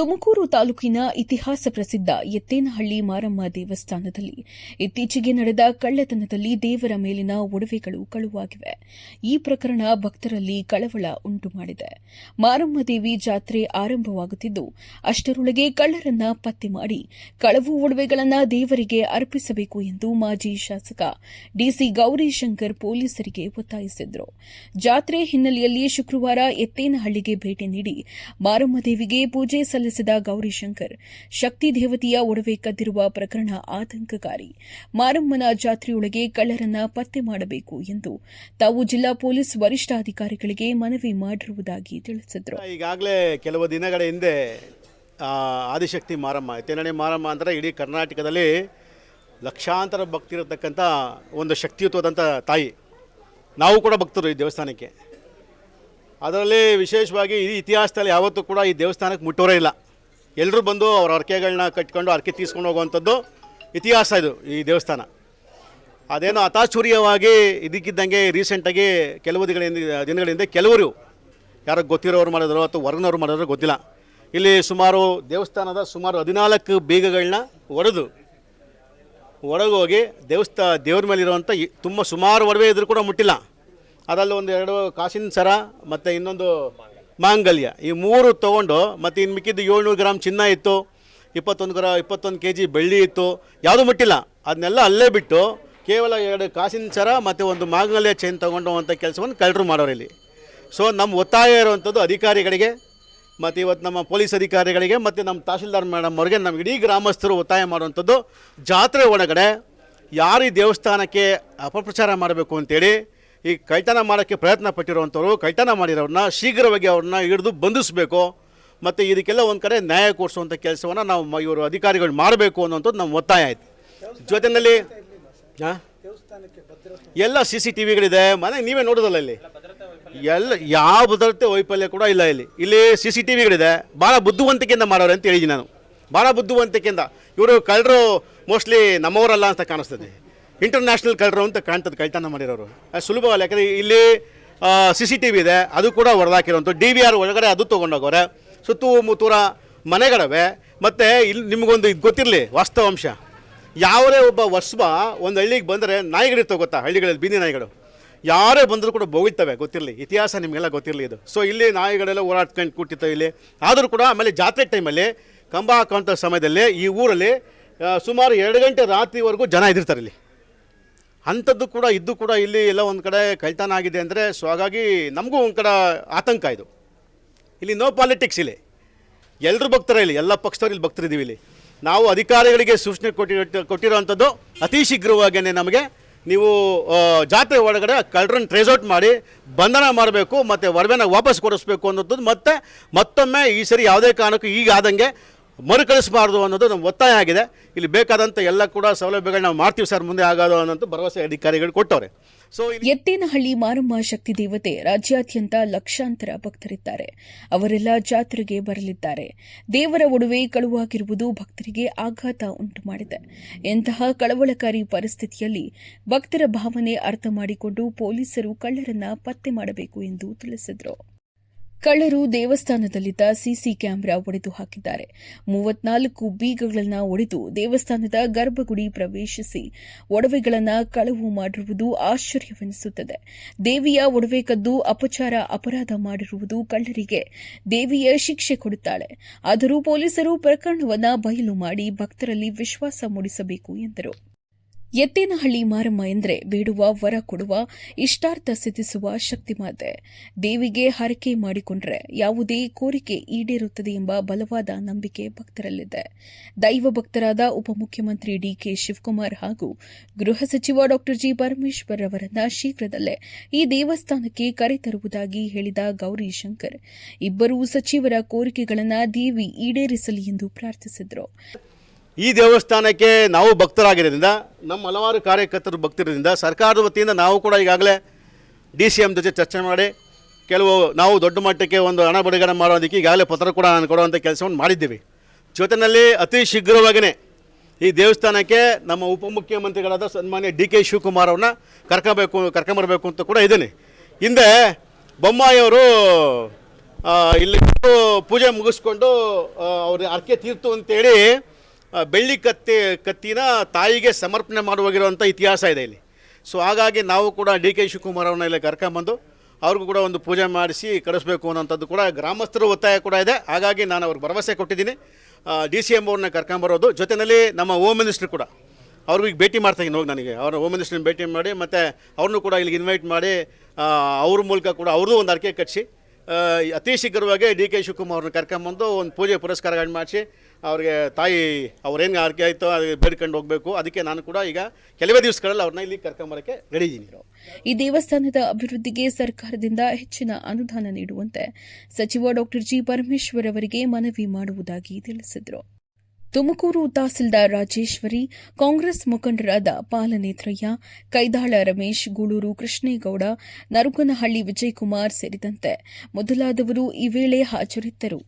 ತುಮಕೂರು ತಾಲೂಕಿನ ಇತಿಹಾಸ ಪ್ರಸಿದ್ಧ ಎತ್ತೇನಹಳ್ಳಿ ಮಾರಮ್ಮ ದೇವಸ್ಥಾನದಲ್ಲಿ ಇತ್ತೀಚೆಗೆ ನಡೆದ ಕಳ್ಳತನದಲ್ಲಿ ದೇವರ ಮೇಲಿನ ಒಡವೆಗಳು ಕಳುವಾಗಿವೆ. ಈ ಪ್ರಕರಣ ಭಕ್ತರಲ್ಲಿ ಕಳವಳ ಉಂಟು ಮಾಡಿದೆ. ಮಾರಮ್ಮ ದೇವಿ ಜಾತ್ರೆ ಆರಂಭವಾಗುತ್ತಿದ್ದು ಅಷ್ಟರೊಳಗೆ ಕಳ್ಳರನ್ನ ಪತ್ತೆ ಮಾಡಿ ಕಳವು ಒಡವೆಗಳನ್ನು ದೇವರಿಗೆ ಅರ್ಪಿಸಬೇಕು ಎಂದು ಮಾಜಿ ಶಾಸಕ ಡಿಸಿ ಗೌರಿಶಂಕರ್ ಪೊಲೀಸರಿಗೆ ಒತ್ತಾಯಿಸಿದರು. ಜಾತ್ರೆ ಹಿನ್ನೆಲೆಯಲ್ಲಿ ಶುಕ್ರವಾರ ಎತ್ತೇನಹಳ್ಳಿಗೆ ಭೇಟಿ ನೀಡಿ ಮಾರಮ್ಮ ದೇವಿಗೆ ಪೂಜೆ ಸಲ್ಲಿಸಿದ ಗೌರಿಶಂಕರ್ ಶಕ್ತಿ ದೇವತೆಯ ಒಡವೆ ಕದ್ದಿರುವ ಪ್ರಕರಣ ಆತಂಕಕಾರಿ. ಮಾರಮ್ಮನ ಜಾತ್ರೆಯೊಳಗೆ ಕಳ್ಳರನ್ನ ಪತ್ತೆ ಮಾಡಬೇಕು ಎಂದು ತಾವು ಜಿಲ್ಲಾ ಪೊಲೀಸ್ ವರಿಷ್ಠಾಧಿಕಾರಿಗಳಿಗೆ ಮನವಿ ಮಾಡಿರುವುದಾಗಿ ತಿಳಿಸಿದರು. ಈಗಾಗಲೇ ಕೆಲವು ದಿನಗಳ ಹಿಂದೆ ಆದಿಶಕ್ತಿ ಮಾರಮ್ಮ ಎತ್ತೇನಹಳ್ಳಿ ಮಾರಮ್ಮ ಅಂದರೆ ಇಡೀ ಕರ್ನಾಟಕದಲ್ಲಿ ಲಕ್ಷಾಂತರ ಭಕ್ತಿರತಕ್ಕಂಥ ಒಂದು ಶಕ್ತಿಯುತವಾದಂಥ ತಾಯಿ. ನಾವು ಕೂಡ ಭಕ್ತರು ಈ ದೇವಸ್ಥಾನಕ್ಕೆ. ಅದರಲ್ಲಿ ವಿಶೇಷವಾಗಿ ಈ ಇತಿಹಾಸದಲ್ಲಿ ಯಾವತ್ತೂ ಕೂಡ ಈ ದೇವಸ್ಥಾನಕ್ಕೆ ಮುಟ್ಟೋರೇ ಇಲ್ಲ. ಎಲ್ಲರೂ ಬಂದು ಅವ್ರ ಅರ್ಕೆಗಳನ್ನ ಕಟ್ಕೊಂಡು ಅರ್ಕೆ ತೀಸ್ಕೊಂಡು ಹೋಗುವಂಥದ್ದು ಇತಿಹಾಸ ಇದು ಈ ದೇವಸ್ಥಾನ. ಅದೇನೋ ಅತಾಚೂರ್ಯವಾಗಿ ಇದಕ್ಕಿದ್ದಂಗೆ ರೀಸೆಂಟಾಗಿ ಕೆಲವು ದಿನಗಳಿಂದ ಕೆಲವರು ಯಾರೋ ಗೊತ್ತಿರೋರು ಮಾಡಿದ್ರು ಅಥವಾ ಹೊರಗಿನವ್ರು ಮಾಡಿದ್ರು ಗೊತ್ತಿಲ್ಲ. ಇಲ್ಲಿ ದೇವಸ್ಥಾನದ ಸುಮಾರು 14 ಬೀಗಗಳನ್ನ ಒಳಗೋಗಿ ದೇವ್ರ ಮೇಲಿರುವಂಥ ತುಂಬ ಸುಮಾರು ಒಡವೆ ಇದ್ರೂ ಕೂಡ ಮುಟ್ಟಿಲ್ಲ. ಅದರಲ್ಲಿ 2 ಕಾಸಿನ ಸರ ಮತ್ತು ಇನ್ನೊಂದು ಮಾಂಗಲ್ಯ, ಈ 3 ತೊಗೊಂಡು ಮತ್ತು ಇನ್ನು ಮಿಕ್ಕಿದ್ದು 700 ಗ್ರಾಮ್ ಚಿನ್ನ ಇತ್ತು, 21 kg ಬೆಳ್ಳಿ ಇತ್ತು, ಯಾವುದೂ ಮುಟ್ಟಿಲ್ಲ. ಅದನ್ನೆಲ್ಲ ಅಲ್ಲೇ ಬಿಟ್ಟು ಕೇವಲ 2 ಕಾಸಿನ ಸರ ಮತ್ತು ಒಂದು ಮಾಂಗಲ್ಯ ಚೈನ್ ತೊಗೊಂಡು ಅಂತ ಕೆಲಸವನ್ನು ಕಳ್ಳರು ಮಾಡೋರು ಇಲ್ಲಿ. ಸೊ ನಮ್ಮ ಒತ್ತಾಯ ಇರುವಂಥದ್ದು ಅಧಿಕಾರಿಗಳಿಗೆ ಮತ್ತು ಇವತ್ತು ನಮ್ಮ ಪೊಲೀಸ್ ಅಧಿಕಾರಿಗಳಿಗೆ ಮತ್ತು ನಮ್ಮ ತಹಶೀಲ್ದಾರ್ ಮೇಡಮ್ ಅವ್ರಿಗೆ ನಮ್ಮ ಇಡೀ ಗ್ರಾಮಸ್ಥರು ಒತ್ತಾಯ ಮಾಡುವಂಥದ್ದು, ಜಾತ್ರೆ ಒಳಗಡೆ ಯಾರು ಈ ದೇವಸ್ಥಾನಕ್ಕೆ ಅಪಪ್ರಚಾರ ಮಾಡಬೇಕು ಅಂತೇಳಿ ಈ ಕಳ್ತನ ಮಾಡೋಕ್ಕೆ ಪ್ರಯತ್ನ ಪಟ್ಟಿರುವಂಥವ್ರು, ಕಳ್ತನ ಮಾಡಿರೋರನ್ನ ಶೀಘ್ರವಾಗಿ ಅವ್ರನ್ನ ಹಿಡಿದು ಬಂಧಿಸಬೇಕು ಮತ್ತು ಇದಕ್ಕೆಲ್ಲ ಒಂದು ಕಡೆ ನ್ಯಾಯ ಕೊಡಿಸುವಂಥ ಕೆಲಸವನ್ನು ನಾವು ಇವರು ಅಧಿಕಾರಿಗಳು ಮಾಡಬೇಕು ಅನ್ನೋಂಥದ್ದು ನಮ್ಮ ಒತ್ತಾಯ ಆಯಿತು. ಜೊತೆಯಲ್ಲಿ ಎಲ್ಲ CCTVಗಳಿದೆ, ಮನೆಗೆ ನೀವೇ ನೋಡೋದಲ್ಲ, ಇಲ್ಲಿ ಎಲ್ಲ ಯಾವ ಭದ್ರತೆ ವೈಫಲ್ಯ ಕೂಡ ಇಲ್ಲ. ಇಲ್ಲಿ CCTVಗಳಿದೆ. ಭಾಳ ಬುದ್ಧಿವಂತಿಕೆಯಿಂದ ಮಾಡೋರು ಅಂತ ಹೇಳಿದ್ದೀನಿ ನಾನು. ಭಾಳ ಬುದ್ಧಿವಂತಿಕೆಯಿಂದ ಇವರು ಕಳ್ಳರು ಮೋಸ್ಟ್ಲಿ ನಮ್ಮವರಲ್ಲ ಅಂತ ಕಾಣಿಸ್ತದೆ, ಇಂಟರ್ನ್ಯಾಷನಲ್ ಕಳ್ಳರು ಅಂತ ಕಾಣ್ತದೆ ಕಳ್ತನ ಮಾಡಿರೋರು. ಅದು ಸುಲಭವಲ್ಲ, ಯಾಕಂದರೆ ಇಲ್ಲಿ CCTV ಇದೆ, ಅದು ಕೂಡ ಹೊಡೆದಾಕಿರೋಂಥ DVR ಒಳಗಡೆ ಅದು ತೊಗೊಂಡೋಗೋರೆ. ಸುತ್ತಮುತ್ತೂರ ಮನೆಗಳವೆ. ಮತ್ತು ಇಲ್ಲಿ ನಿಮಗೊಂದು ಇದು ಗೊತ್ತಿರಲಿ ವಾಸ್ತವಾಂಶ, ಯಾವುದೇ ಒಬ್ಬ ಹೊಸಬ ಒಂದು ಹಳ್ಳಿಗೆ ಬಂದರೆ ನಾಯಿಗಳಿರ್ತವೆ ಗೊತ್ತಾ, ಹಳ್ಳಿಗಳಲ್ಲಿ ಬೀದಿ ನಾಯಿಗಳು ಯಾರೇ ಬಂದರೂ ಕೂಡ ಬೋಗಿರ್ತವೆ, ಗೊತ್ತಿರಲಿ, ಇತಿಹಾಸ ನಿಮಗೆಲ್ಲ ಗೊತ್ತಿರಲಿ ಇದು. ಸೊ ಇಲ್ಲಿ ನಾಯಿಗಳೆಲ್ಲ ಓಡಾಡ್ಕೊಂಡು ಕೂತಿರ್ತವೆ ಇಲ್ಲಿ. ಆದರೂ ಕೂಡ ಆಮೇಲೆ ಜಾತ್ರೆ ಟೈಮಲ್ಲಿ ಕಂಬ ಹಾಕೋಂಥ ಸಮಯದಲ್ಲಿ ಈ ಊರಲ್ಲಿ ಸುಮಾರು 2 ಗಂಟೆ ರಾತ್ರಿವರೆಗೂ ಜನ ಇದ್ದಿರ್ತಾರೆ ಇಲ್ಲಿ. ಅಂಥದ್ದು ಕೂಡ ಇದ್ದು ಕೂಡ ಇಲ್ಲಿ ಎಲ್ಲ ಒಂದು ಕಡೆ ಕಳ್ತನ ಆಗಿದೆ ಅಂದರೆ, ಸೊ ಹಾಗಾಗಿ ನಮಗೂ ಒಂದು ಕಡೆ ಆತಂಕ ಇದು. ಇಲ್ಲಿ ನೋ ಪಾಲಿಟಿಕ್ಸ್, ಇಲ್ಲಿ ಎಲ್ಲರೂ ಭಕ್ತರೇ, ಇಲ್ಲಿ ಎಲ್ಲ ಪಕ್ಷದವ್ರು ಇಲ್ಲಿ ಭಕ್ತರಿದ್ದೀವಿ. ಇಲ್ಲಿ ನಾವು ಅಧಿಕಾರಿಗಳಿಗೆ ಸೂಚನೆ ಕೊಟ್ಟಿರೋವಂಥದ್ದು ಅತಿ ಶೀಘ್ರವಾಗಿಯೇ ನಮಗೆ ನೀವು ಜಾತ್ರೆ ಒಳಗಡೆ ಕಳ್ಳರನ್ನು ಟ್ರೇಸ್ ಔಟ್ ಮಾಡಿ ಬಂಧನ ಮಾಡಬೇಕು ಮತ್ತು ಒಡವೆನ ವಾಪಸ್ ಕೊಡಿಸ್ಬೇಕು ಅನ್ನೋದು, ಮತ್ತು ಮತ್ತೊಮ್ಮೆ ಈ ಸರಿ ಯಾವುದೇ ಕಾರಣಕ್ಕೂ ಈಗ ಆದಂಗೆ ಮರುಕಳಿಸಬಾರ್ದು ಅನ್ನೋದು ನಮ್ಮ ಒತ್ತಾಯ ಆಗಿದೆ. ಇಲ್ಲಿ ಬೇಕಾದಂಥ ಎಲ್ಲ ಕೂಡ ಸೌಲಭ್ಯಗಳು ನಾವು ಮಾಡ್ತೀವಿ ಸರ್, ಮುಂದೆ ಆಗೋದು ಅನ್ನೋದು ಭರವಸೆ ಅಧಿಕಾರಿಗಳು ಕೊಟ್ಟವ್ರೆ. ಎತ್ತೇನಹಳ್ಳಿ ಮಾರಮ್ಮ ಶಕ್ತಿ ದೇವತೆ ರಾಜ್ಯಾದ್ಯಂತ ಲಕ್ಷಾಂತರ ಭಕ್ತರಿದ್ದಾರೆ. ಅವರೆಲ್ಲ ಜಾತ್ರೆಗೆ ಬರಲಿದ್ದಾರೆ. ದೇವರ ಒಡವೆ ಕಳುವಾಗಿರುವುದು ಭಕ್ತರಿಗೆ ಆಘಾತ ಉಂಟು ಮಾಡಿದೆ. ಇಂತಹ ಕಳವಳಕಾರಿ ಪರಿಸ್ಥಿತಿಯಲ್ಲಿ ಭಕ್ತರ ಭಾವನೆ ಅರ್ಥ ಮಾಡಿಕೊಂಡು ಪೊಲೀಸರು ಕಳ್ಳರನ್ನ ಪತ್ತೆ ಮಾಡಬೇಕು ಎಂದು ತಿಳಿಸಿದರು. ಕಳ್ಳರು ದೇವಸ್ಥಾನದಲ್ಲಿದ್ದ ಸಿಸಿ ಕ್ಯಾಮೆರಾ ಒಡೆದು ಹಾಕಿದ್ದಾರೆ. 34 ಬೀಗಗಳನ್ನು ಒಡೆದು ದೇವಸ್ಥಾನದ ಗರ್ಭಗುಡಿ ಪ್ರವೇಶಿಸಿ ಒಡವೆಗಳನ್ನು ಕಳವು ಮಾಡಿರುವುದು ಆಶ್ಚರ್ಯವೆನಿಸುತ್ತದೆ. ದೇವಿಯ ಒಡವೆ ಕದ್ದು ಅಪರಾಧ ಮಾಡಿರುವುದು ಕಳ್ಳರಿಗೆ ದೇವಿಯ ಶಿಕ್ಷೆ ಕೊಡುತ್ತಾಳೆ. ಆದರೂ ಪೊಲೀಸರು ಪ್ರಕರಣವನ್ನು ಬಯಲು ಮಾಡಿ ಭಕ್ತರಲ್ಲಿ ವಿಶ್ವಾಸ ಮೂಡಿಸಬೇಕು ಎಂದರು. ಎತ್ತೇನಹಳ್ಳಿ ಮಾರಮ್ಮ ಎಂದರೆ ಬೇಡುವ ವರ ಕೊಡುವ, ಇಷ್ಟಾರ್ಥ ಸಿದ್ಧಿಸುವ ಶಕ್ತಿಮಾತೆ. ದೇವಿಗೆ ಹರಕೆ ಮಾಡಿಕೊಂಡ್ರೆ ಯಾವುದೇ ಕೋರಿಕೆ ಈಡೇರುತ್ತದೆ ಎಂಬ ಬಲವಾದ ನಂಬಿಕೆ ಭಕ್ತರಲ್ಲಿದೆ. ದೈವ ಭಕ್ತರಾದ ಉಪಮುಖ್ಯಮಂತ್ರಿ ಡಿಕೆ ಶಿವಕುಮಾರ್ ಹಾಗೂ ಗೃಹ ಸಚಿವ ಡಾ ಜಿ ಪರಮೇಶ್ವರ್ ಅವರನ್ನ ಶೀಘ್ರದಲ್ಲೇ ಈ ದೇವಸ್ಥಾನಕ್ಕೆ ಕರೆತರುವುದಾಗಿ ಹೇಳಿದ ಗೌರಿಶಂಕರ್, ಇಬ್ಬರೂ ಸಚಿವರ ಕೋರಿಕೆಗಳನ್ನು ದೇವಿ ಈಡೇರಿಸಲಿ ಎಂದು ಪ್ರಾರ್ಥಿಸಿದರು. ಈ ದೇವಸ್ಥಾನಕ್ಕೆ ನಾವು ಭಕ್ತರಾಗಿರೋದ್ರಿಂದ, ನಮ್ಮ ಹಲವಾರು ಕಾರ್ಯಕರ್ತರು ಭಕ್ತರಿಂದ ಸರ್ಕಾರದ ವತಿಯಿಂದ ನಾವು ಕೂಡ ಈಗಾಗಲೇ DCM ಜೊತೆ ಚರ್ಚೆ ಮಾಡಿ ನಾವು ದೊಡ್ಡ ಮಟ್ಟಕ್ಕೆ ಒಂದು ಹಣ ಬಿಡುಗಡೆ ಮಾಡೋದಕ್ಕೆ ಈಗಾಗಲೇ ಪತ್ರ ಕೂಡ ನಾನು ಕೊಡುವಂಥ ಕೆಲಸವನ್ನು ಮಾಡಿದ್ದೀವಿ. ಜೊತೆಯಲ್ಲಿ ಅತಿ ಶೀಘ್ರವಾಗಿಯೇ ಈ ದೇವಸ್ಥಾನಕ್ಕೆ ನಮ್ಮ ಉಪಮುಖ್ಯಮಂತ್ರಿಗಳಾದ ಸನ್ಮಾನ್ಯ DK ಶಿವಕುಮಾರ್ ಅವ್ರನ್ನ ಕರ್ಕೊಂಬರಬೇಕು ಅಂತ ಕೂಡ ಇದ್ದೀನಿ. ಹಿಂದೆ ಬೊಮ್ಮಾಯಿಯವರು ಇಲ್ಲಿ ಪೂಜೆ ಮುಗಿಸ್ಕೊಂಡು ಅವ್ರ ಅರ್ಕೆ ತೀರ್ತು ಅಂತೇಳಿ ಬೆಳ್ಳಿ ಕತ್ತಿನ ತಾಯಿಗೆ ಸಮರ್ಪಣೆ ಮಾಡುವಾಗಿರುವಂಥ ಇತಿಹಾಸ ಇದೆ ಇಲ್ಲಿ. ಸೊ ಹಾಗಾಗಿ ನಾವು ಕೂಡ ಡಿ ಕೆ ಶಿವಕುಮಾರ್ ಅವ್ರನ್ನ ಇಲ್ಲಿ ಕರ್ಕೊಂಬಂದು ಅವ್ರಿಗೂ ಕೂಡ ಒಂದು ಪೂಜೆ ಮಾಡಿಸಿ ಕಳಿಸ್ಬೇಕು ಅನ್ನೋಂಥದ್ದು ಕೂಡ ಗ್ರಾಮಸ್ಥರ ಒತ್ತಾಯ ಕೂಡ ಇದೆ. ಹಾಗಾಗಿ ನಾನು ಅವ್ರಿಗೆ ಭರವಸೆ ಕೊಟ್ಟಿದ್ದೀನಿ, DCM ಅವ್ರನ್ನ ಕರ್ಕೊಂಬರೋದು. ಜೊತೆಯಲ್ಲಿ ನಮ್ಮ ಹೋಮ್ ಮಿನಿಸ್ಟ್ರು ಕೂಡ ಅವ್ರಿಗೂ ಈಗ ಭೇಟಿ ಮಾಡ್ತಾಯಿದ್ದೀನಿ ಹೋಗಿ, ನನಗೆ ಅವರ ಹೋಮ್ ಮಿನಿಸ್ಟ್ರನ್ನ ಭೇಟಿ ಮಾಡಿ ಮತ್ತು ಅವ್ರನ್ನೂ ಕೂಡ ಇಲ್ಲಿಗೆ ಇನ್ವೈಟ್ ಮಾಡಿ ಅವ್ರ ಮೂಲಕ ಕೂಡ ಅವ್ರದ್ದು ಒಂದು ಅರ್ಕೆ ಕಟ್ಟಿಸಿ ಅತಿ ಶೀಘ್ರವಾಗಿ ಡಿ ಕೆ ಶಿವಕುಮಾರ್ ಅವ್ರನ್ನ ಕರ್ಕೊಂಬಂದು ಒಂದು ಪೂಜೆ ಪುರಸ್ಕಾರಗಳು ಮಾಡಿಸಿ ಅವ್ರಿಗೆ ತಾಯಿ ಅವ್ರೇನು ಅರ್ಕೆ ಆಯಿತೋ ಅದು ಬೇಡ್ಕೊಂಡು ಹೋಗಬೇಕು. ಅದಕ್ಕೆ ನಾನು ಕೂಡ ಈಗ ಕೆಲವೇ ದಿವಸಗಳಲ್ಲಿ ಅವ್ರನ್ನ ಇಲ್ಲಿ ಕರ್ಕೊಂಬರೋಕ್ಕೆ ರೆಡಿ ಇದ್ದೀನಿ. ಈ ದೇವಸ್ಥಾನದ ಅಭಿವೃದ್ಧಿಗೆ ಸರ್ಕಾರದಿಂದ ಹೆಚ್ಚಿನ ಅನುದಾನ ನೀಡುವಂತೆ ಸಚಿವ ಡಾ ಜಿ ಪರಮೇಶ್ವರ್ ಅವರಿಗೆ ಮನವಿ ಮಾಡುವುದಾಗಿ ತಿಳಿಸಿದರು. ತುಮಕೂರು ತಹಸೀಲ್ದಾರ್ ರಾಜೇಶ್ವರಿ, ಕಾಂಗ್ರೆಸ್ ಮುಖಂಡರಾದ ಪಾಲನೇತ್ರಯ್ಯ, ಕೈದಾಳ ರಮೇಶ್, ಗೂಳೂರು ಕೃಷ್ಣೇಗೌಡ, ನರುಗನಹಳ್ಳಿ ವಿಜಯಕುಮಾರ್ ಸೇರಿದಂತೆ ಮೊದಲಾದವರು ಈ ವೇಳೆ ಹಾಜರಿದ್ದರು.